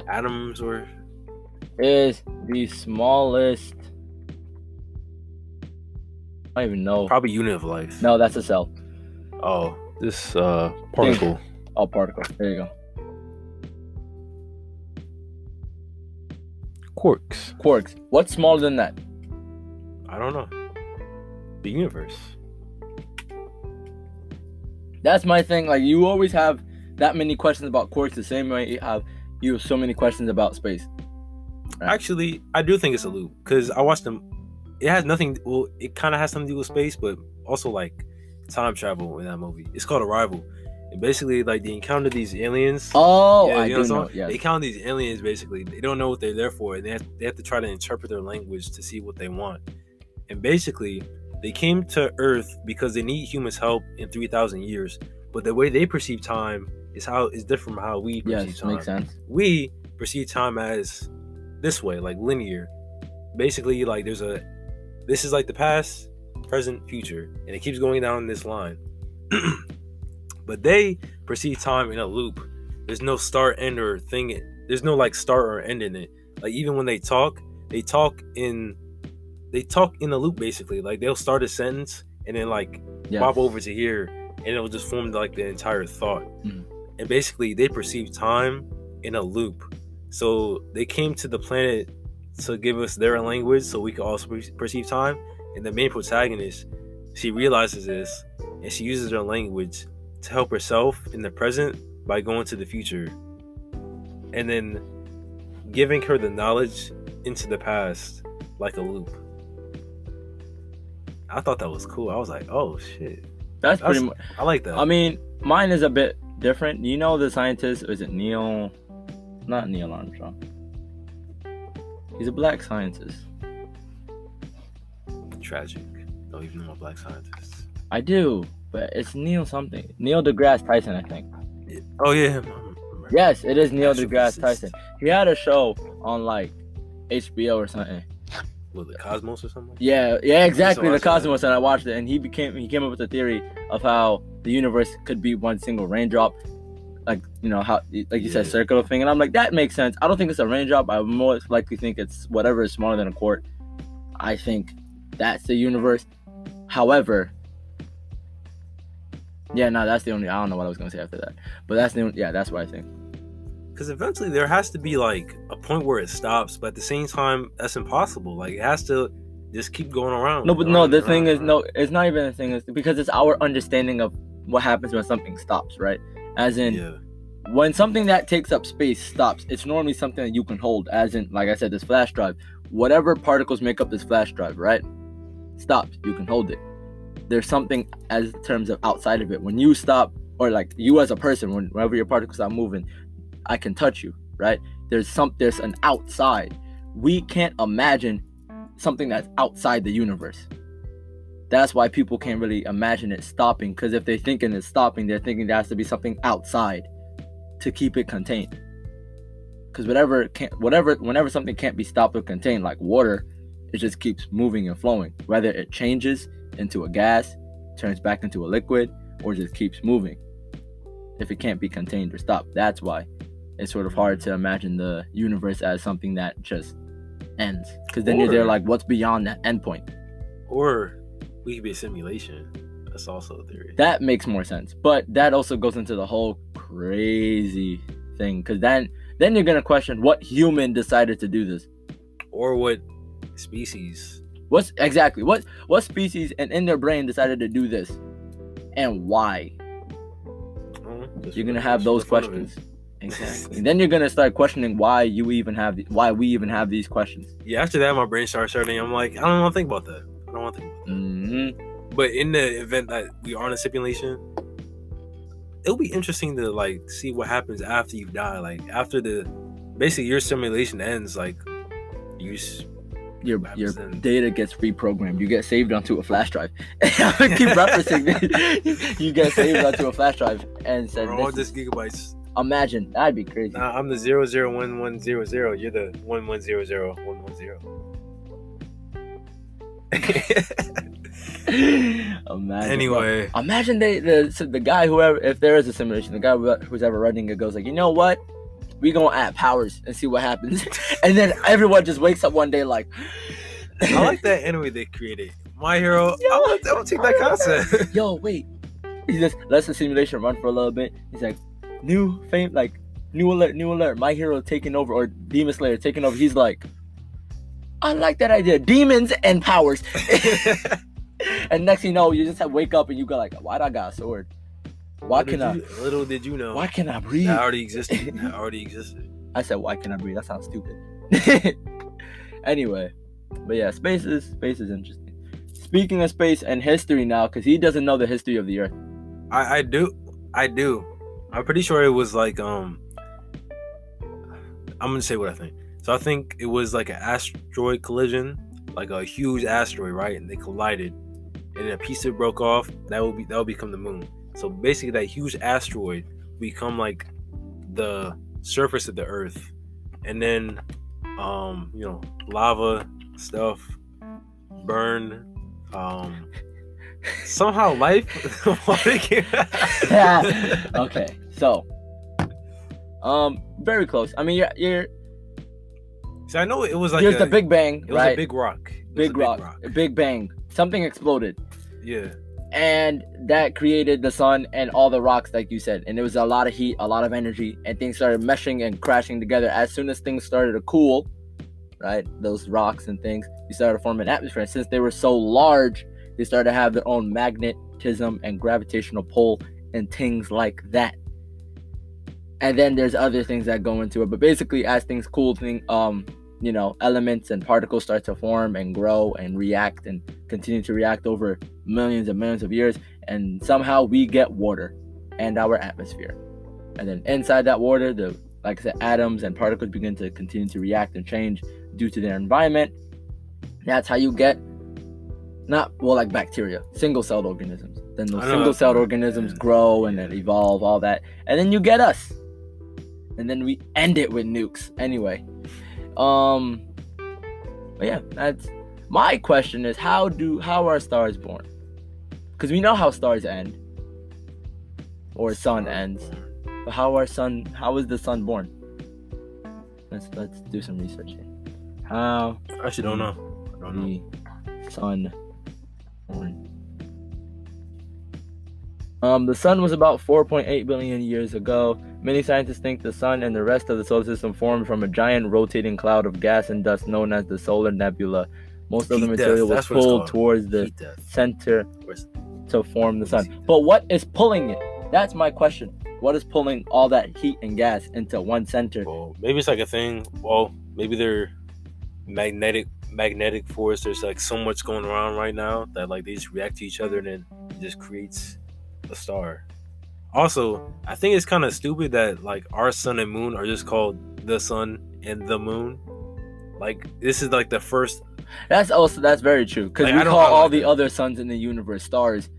atoms, or is the smallest. I don't even know. Probably unit of life. No, that's a cell. Oh, this particle. Oh, particle. There you go. Quarks. What's smaller than that? I don't know. The universe. That's my thing. Like, you always have that many questions about quarks the same way you have so many questions about space. Right? Actually, I do think it's a loop because I watched them. It has nothing. Well, it kind of has something to do with space, but also like time travel in that movie. It's called Arrival, and basically like they encounter these aliens. Oh, I do know. Yes. They encounter these aliens. Basically, they don't know what they're there for, and they have to try to interpret their language to see what they want. And basically, they came to Earth because they need humans' help in 3,000 years. But the way they perceive time is different from how we perceive time. Makes sense. We perceive time as this way, like linear. Basically, like this is like the past, present, future, and it keeps going down this line. But they perceive time in a loop. There's no start, end, or thing. There's no like start or end in it. Like even when they talk in a loop basically. Like they'll start a sentence and then like pop over to here, and it'll just form like the entire thought. And basically they perceive time in a loop. So they came to the planet to give us their language so we can also perceive time. And the main protagonist, she realizes this and she uses her language to help herself in the present by going to the future and then giving her the knowledge into the past like a loop. I thought that was cool. I was like, oh shit. That's pretty much. I like that. I mean, mine is a bit different. You know the scientist, is it not Neil Armstrong. He's a black scientist. Tragic. Don't even know a black scientist. I do, but it's Neil something. Neil deGrasse Tyson, I think. Oh yeah. Yes, it is Neil deGrasse Tyson. He had a show on like HBO or something. Was it Cosmos or something? Yeah, exactly. The Cosmos, and I watched it, and he came up with a theory of how the universe could be one single raindrop, like how like you said, circular thing, and I'm like, that makes sense. I don't think it's a raindrop. I most likely think it's whatever is smaller than a quark. I think that's the universe. However, that's the only. I don't know what I was gonna say after that, but that's that's what I think. Because eventually there has to be like a point where it stops, but at the same time, that's impossible. Like it has to just keep going around. No, but no, the thing is, no, it's not even a thing. It's because it's our understanding of what happens when something stops, right? As in, when something that takes up space stops, it's normally something that you can hold. As in, like I said, this flash drive, whatever particles make up this flash drive, right? Stops, you can hold it. There's something as terms of outside of it. When you stop, or like you as a person, whenever your particles stop moving, I can touch you, right? There's an outside. We can't imagine something that's outside the universe. That's why people can't really imagine it stopping, because if they're thinking it's stopping, they're thinking there has to be something outside to keep it contained. Because whenever something can't be stopped or contained, like water, it just keeps moving and flowing. Whether it changes into a gas, turns back into a liquid, or just keeps moving. If it can't be contained or stopped, that's why it's sort of hard to imagine the universe as something that just ends. Because then you're there like, what's beyond that endpoint? Or we could be a simulation. That's also a theory. That makes more sense. But that also goes into the whole crazy thing. Because then you're going to question what human decided to do this. Or what species. What species and in their brain decided to do this? And why? You're going to have those questions. Exactly. And then you're going to start questioning why we even have these questions. Yeah, after that, my brain starts hurting. I'm like, I don't want to think about that. Mm-hmm. But in the event that we are in a simulation, it'll be interesting to like see what happens after you die. Like after basically your simulation ends, like your data gets reprogrammed. You get saved onto a flash drive. I keep referencing this. You get saved onto a flash drive and said, all this gigabytes. Imagine, that'd be crazy. Nah, I'm the 001100. You're the 1100110. Imagine the guy, whoever, if there is a simulation, the guy who's ever running it goes like, you know what? We gonna add powers and see what happens. And then everyone just wakes up one day like, I like that anime they created. My Hero. I don't take that concept. Yo, wait. He just lets the simulation run for a little bit. He's like, new alert. My Hero taking over, or Demon Slayer taking over. He's like, I like that idea. Demons and powers. And next thing you know, you just wake up and you go like, why'd I got a sword? Little did you know. Why can I breathe? That already existed. I said, why can I breathe? That sounds stupid. Anyway, but yeah, space is interesting. Speaking of space and history now, because he doesn't know the history of the Earth. I do. I'm pretty sure it was like I'm gonna say what I think. So I think it was like an asteroid collision, like a huge asteroid, right? And they collided, and a piece that broke off. That will become the moon. So basically, that huge asteroid become like the surface of the Earth, and then lava stuff burn. Somehow life. Okay, so very close. I mean, you're. So I know it was like here's the Big Bang, it right? was a big rock. A big bang. Something exploded. Yeah. And that created the sun and all the rocks, like you said. And there was a lot of heat, a lot of energy, and things started meshing and crashing together. As soon as things started to cool, right, those rocks and things, they started to form an atmosphere. And since they were so large, they started to have their own magnetism and gravitational pull and things like that. And then there's other things that go into it. But basically, as things cool, elements and particles start to form and grow and react and continue to react over millions and millions of years. And somehow we get water and our atmosphere. And then inside that water, like I said, atoms and particles begin to continue to react and change due to their environment. That's how you get, like bacteria, single-celled organisms. Then those single-celled organisms grow and then evolve, all that. And then you get us. And then we end it with nukes. Anyway. But yeah, that's my question is how are stars born? Because we know how stars end. Or sun ends. But how is the sun born? Let's do some research here. How I actually don't know. I don't know. Sun born. The sun was about 4.8 billion years ago. Many scientists think the sun and the rest of the solar system formed from a giant rotating cloud of gas and dust known as the solar nebula. Most of the material was pulled towards the center to form the sun. But what is pulling it? That's my question. What is pulling all that heat and gas into one center? Well, maybe it's like a thing. Well, maybe they're magnetic force. There's like so much going around right now that like they just react to each other and then it just creates a star. Also, I think it's kind of stupid that like our sun and moon are just called the sun and the moon. Like this is like the first. That's very true because Like, we I don't- call I don't all like the that. other suns in the universe stars.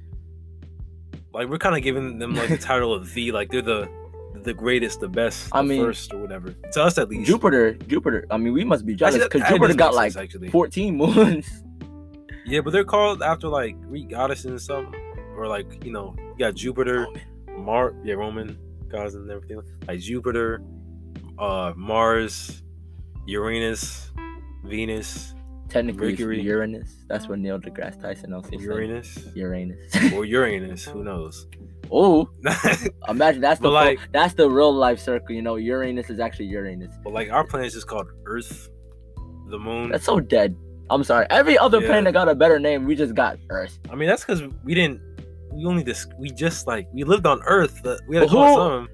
Like we're kind of giving them like the title of the, like they're the greatest, the best, I the mean, first or whatever. To us at least. Jupiter. I mean, we must be jealous Actually, because that Jupiter does got make like sense, actually. 14 moons. Yeah, but they're called after like Greek goddesses and stuff, or like you got Jupiter, Roman gods and everything. Like Jupiter, Mars, Uranus, Venus, Technically, Mercury. it's Uranus. That's what Neil deGrasse Tyson also said. Uranus, Uranus. or Uranus. Who knows? Oh, imagine that's the But, like- that's the real life circle. Uranus is actually Uranus. But like our planet is just called Earth, the Moon. That's so dead. I'm sorry. Every other Yeah. planet got a better name. We just got Earth. I mean, that's because we lived on Earth. But we had to But call it who- something.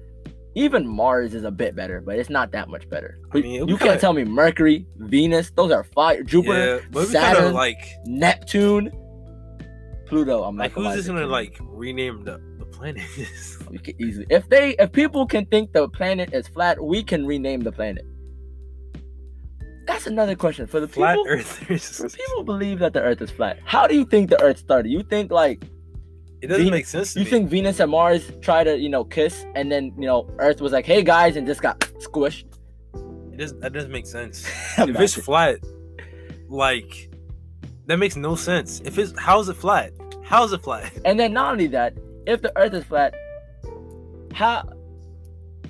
Even Mars is a bit better, but it's not that much better. I mean, you we can't kinda- tell me Mercury, Venus, those are fire. Jupiter, Yeah, but we kind Saturn, of like Neptune, Pluto. I'm like not who's just gonna lie. like rename the planet? We can easily, if people can think the planet is flat, we can rename the planet. That's another question for the Flat people. Earthers. For people believe that the Earth is flat, how do you think the Earth started? You think like It doesn't Venus- make sense to you me. think Venus and Mars try to kiss, and then Earth was like, "Hey guys," and just got squished? That doesn't make sense. If it's flat, like that makes no sense. How is it flat? How is it flat? And then not only that, if the Earth is flat, how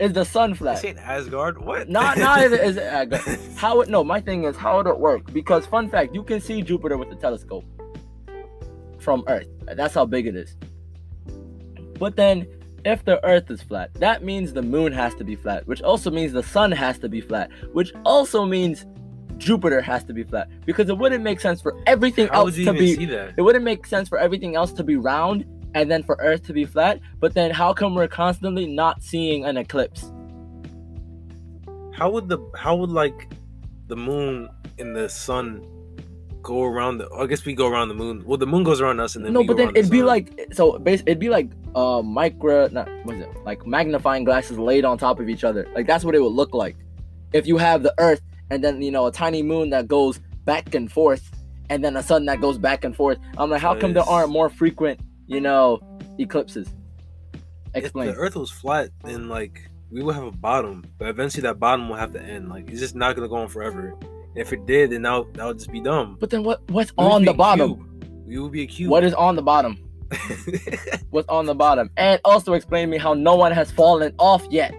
is the sun flat? This ain't Asgard. What? Not is it how it no, my thing is how would it work? Because fun fact, you can see Jupiter with the telescope from Earth. That's how big it is. But then if the Earth is flat, that means the moon has to be flat, which also means the sun has to be flat, which also means Jupiter has to be flat. Because it wouldn't make sense for everything How would else you to even be see that? it wouldn't make sense for everything else to be round and then for Earth to be flat. But then how come we're constantly not seeing an eclipse? How would like the moon and the sun go around I guess we go around the moon. Well, the moon goes around us and then No, we but go then around the it'd be sun. like it'd be like like magnifying glasses laid on top of each other. Like that's what it would look like if you have the Earth and then a tiny moon that goes back and forth and then a sun that goes back and forth. I'm like, how come there aren't more frequent eclipses? Explain. If the Earth was flat, then like we would have a bottom, but eventually that bottom will have to end. Like it's just not gonna go on forever. And if it did, then that would just be dumb. But then what's We would on be the a bottom? cube. We would be a cube. What is on the bottom? What's on the bottom? And also explain to me how no one has fallen off yet.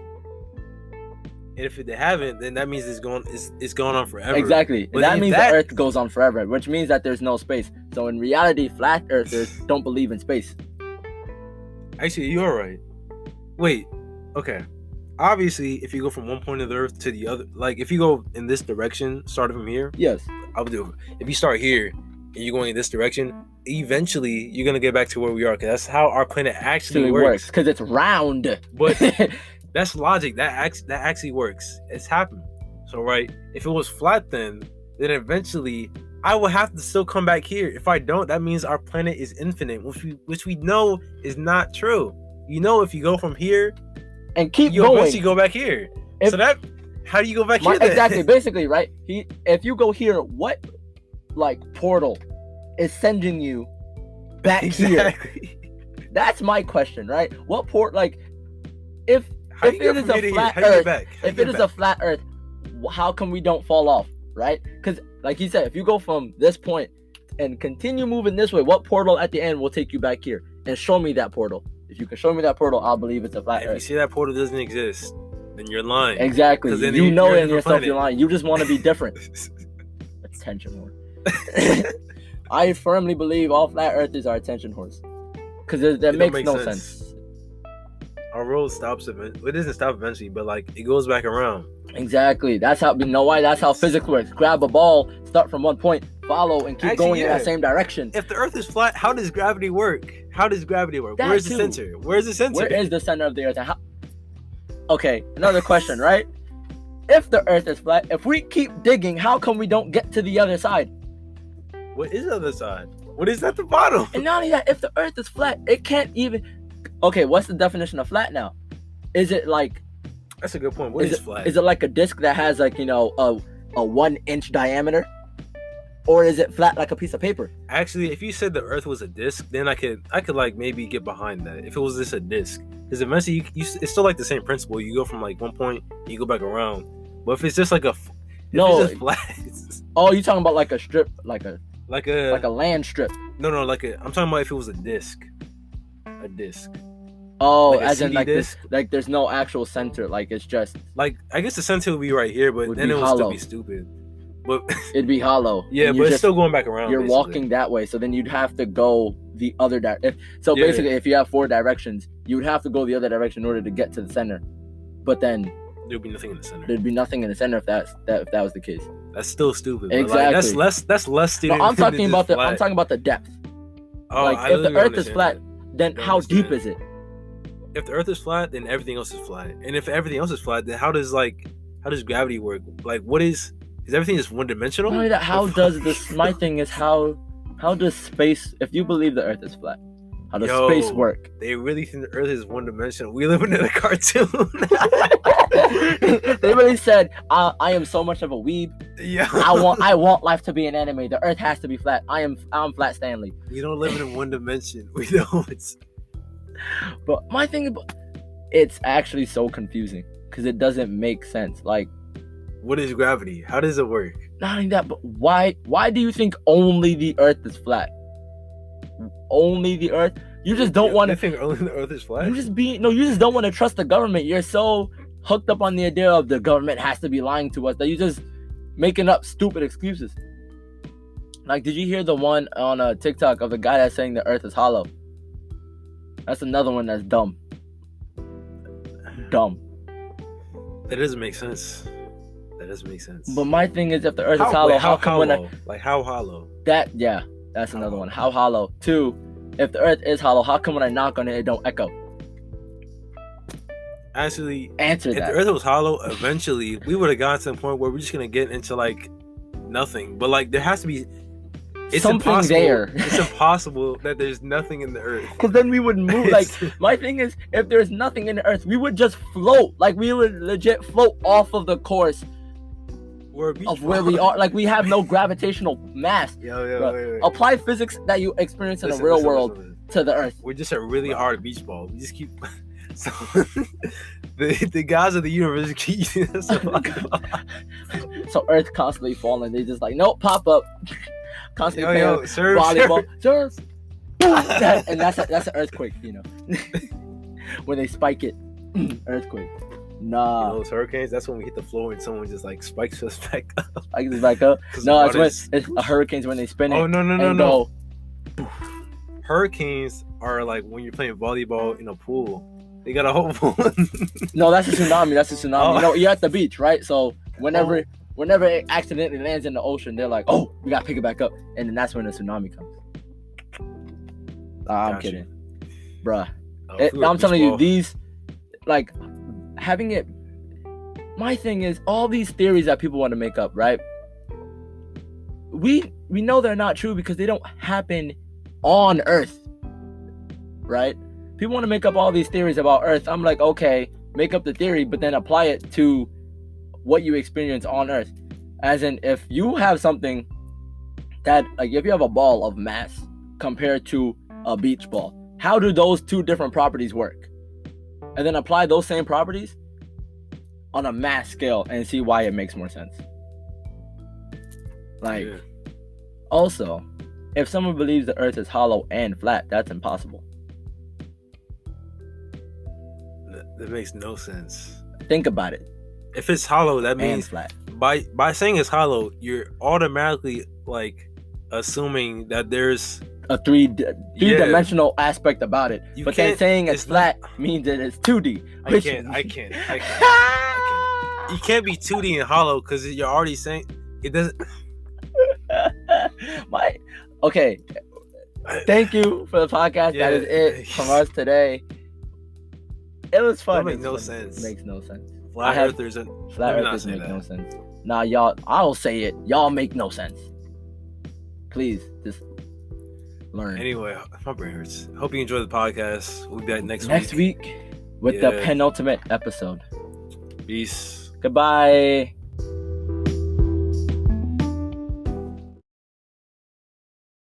And if they haven't, then that means it's going on forever. Exactly. But That if means the Earth goes on forever, which means that there's no space. So in reality, flat earthers don't believe in space. Actually, you're right. Wait. Okay. Obviously, if you go from one point of the Earth to the other, like if you go in this direction, starting from here, Yes. I would do. If you start here and you're going in this direction, eventually you're gonna get back to where we are, because that's how our planet actually works. Because it's round. But that's logic. That actually works. It's happened. So right, if it was flat, then eventually I will have to still come back here. If I don't, that means our planet is infinite, which we know is not true. If you go from here and keep you going. eventually go back here. If- How do you go back here then? Exactly. Basically, right? If you go here, what portal is sending you back here? Exactly. That's my question, right? What port if How if you get it is from a here to here? flat How you get Earth, back? How you if get it is back? a flat Earth, how come we don't fall off, right? Because like you said, if you go from this point and continue moving this way, what portal at the end will take you back here? And show me that portal. If you can show me that portal, I'll believe it's a flat If you Earth. see that portal doesn't exist, then you're lying. Exactly. 'Cause then You you're know a in different yourself planet. you're lying. You just want to be different. Attention whore. I firmly believe all flat earthers are attention whores. Because that It don't makes make no sense. sense. Our world stops it doesn't stop eventually, but it goes back around. Exactly. That's how That's how physics works. Grab a ball, start from one point, follow, and keep Actually, going in yeah. that same direction. If the Earth is flat, how does gravity work? That Where's too. the center? Where's the center? Where is the center of the earth? And how... Okay, another question, right? If the earth is flat, if we keep digging, how come we don't get to the other side? What is the other side? What is at the bottom? And not only that, if the earth is flat, it can't even... okay, what's the definition of flat now? Is it like? That's a good point. What is flat? Is it like a disc that has like, you know, a 1 inch diameter, or is it flat like a piece of paper? Actually, if you said the Earth was a disc, then I could like maybe get behind that. If it was just a disc, because eventually it's still like the same principle. You go from like one point, you go back around. But if it's just like it's just flat. Oh, you talking about like a strip, like a land strip? No, I'm talking about if it was a disc. A disc. Oh, like as in like disc? this, like there's no actual center, like it's just like, I guess the center would be right here, but then it would still be stupid. But it'd be hollow. Yeah, but it's still going back around. You're basically walking that way, so then you'd have to go the other direction. So basically, if you have 4 directions, you would have to go the other direction in order to get to the center. But then there'd be nothing in the center. There'd be nothing in the center if that was the case. That's still stupid. Exactly. Like, that's less stupid. No, I'm talking about the depth. Oh, like if the Earth is flat, then how deep is it? If the Earth is flat, then everything else is flat. And if everything else is flat, then how does gravity work? Like, what is everything just one dimensional? My thing is how does space, if you believe the Earth is flat, how does space work? They really think the Earth is one dimensional. We live in a cartoon. They really said, I am so much of a weeb. Yeah. I want life to be an anime. The Earth has to be flat. I'm Flat Stanley. We don't live in one dimension. We don't. But my thing, it's actually so confusing because it doesn't make sense. Like, what is gravity? How does it work? Not only that, but why do you think only the Earth is flat? Only the Earth? You just don't want to think only the Earth is flat? You just don't want to trust the government. You're so hooked up on the idea of the government has to be lying to us that you just making up stupid excuses. Like, did you hear the one on TikTok of the guy that's saying the Earth is hollow? That's another one that's dumb. Dumb. That doesn't make sense. But my thing is, if the Earth is hollow, how hollow? How hollow? That's another one. How hollow? 2, if the Earth is hollow, how come when I knock on it, it don't echo? Actually, answer that. If the Earth was hollow, eventually we would have gotten to the point where we're just gonna get into like nothing. But like there has to be something there. It's impossible that there's nothing in the Earth. Because then we would move. Like, my thing is, if there's nothing in the Earth, we would just float. Like, we would legit float off of the course of where we are. Like, we have no gravitational mass. Wait. Apply physics that you experience in the real world to the Earth. We're just a really hard beach ball. We just keep. So the guys of the universe keep using us. So Earth constantly falling. They just like, nope, pop up. Constantly serve, volleyball, serve. And that's an earthquake, you know. When they spike it, earthquake. Nah. Those hurricanes, that's when we hit the floor and someone just like spikes us back up. Spikes us back up. No, it's a hurricane's when they spin it. Oh no. Hurricanes are like when you're playing volleyball in a pool. They got a whole pool. No, that's a tsunami. Oh. You know, you're at the beach, right? So whenever it accidentally lands in the ocean, they're like, oh, we gotta pick it back up. And then that's when the tsunami comes. I'm kidding. Bruh. I'm telling you, these, like, having it, my thing is, all these theories that people want to make up, right? We know they're not true because they don't happen on Earth, right? People want to make up all these theories about Earth. I'm like, okay, make up the theory, but then apply it to what you experience on Earth. As in, if you have something that, like, if you have a ball of mass compared to a beach ball, how do those two different properties work? And then apply those same properties on a mass scale and see why it makes more sense. Like, also, if someone believes the Earth is hollow and flat, that's impossible. That makes no sense. Think about it. If it's hollow, that means flat. By saying it's hollow, you're automatically like assuming that there's a three-dimensional aspect about it. But then saying it's flat means that it's 2D. I can't. You can't be 2D and hollow because you're already saying it doesn't. Okay. Thank you for the podcast. That is it from us today. It was fun. That makes no sense. It makes no sense. Flat earthers make no sense. Nah, y'all, I'll say it. Y'all make no sense. Please, just learn. Anyway, my brain hurts. Hope you enjoy the podcast. We'll be back next week with the penultimate episode. Peace. Goodbye.